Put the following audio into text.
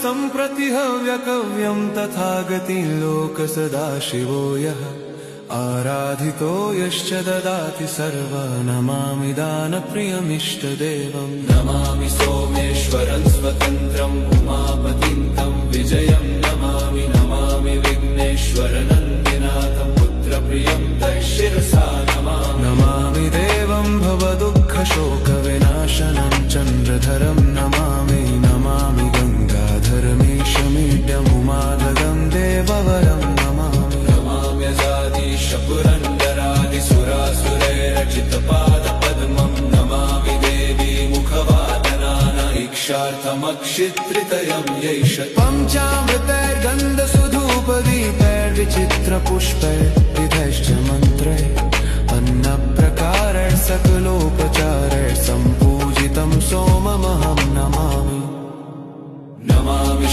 सम्प्रति हव्यकव्यं तथागति लोकसदाशिवो यः आराधितो यश्च ददाति सर्वा नमामि दानप्रियमिष्टदेवं नमामि सोमेश्वरं स्वतन्त्रम् उमापतिं तं विजयं नमामि नमामि विघ्नेश्वरनन्दिनाथं पुत्रप्रियं तैशिरसा नमामि देवं भवदुःखशोकविनाशनं चन्द्रधरं नमामि नमामि गङ्गाधरमीशमीड्यमुमाधगं देववरं नमामि पुरन्दरादिसुरासुरैरचितपादपद्मं नमामि देवी मुखवादनान इक्षार्थमक्षित्रितयं यैष पञ्चामृतैर्गन्धसुधूपदीपैर्विचित्रपुष्पैर्विधैश्च मन्त्रैः अन्नप्रकारैः सकलोपचारैः सम्पूजितं सोममहं नमामि नमामि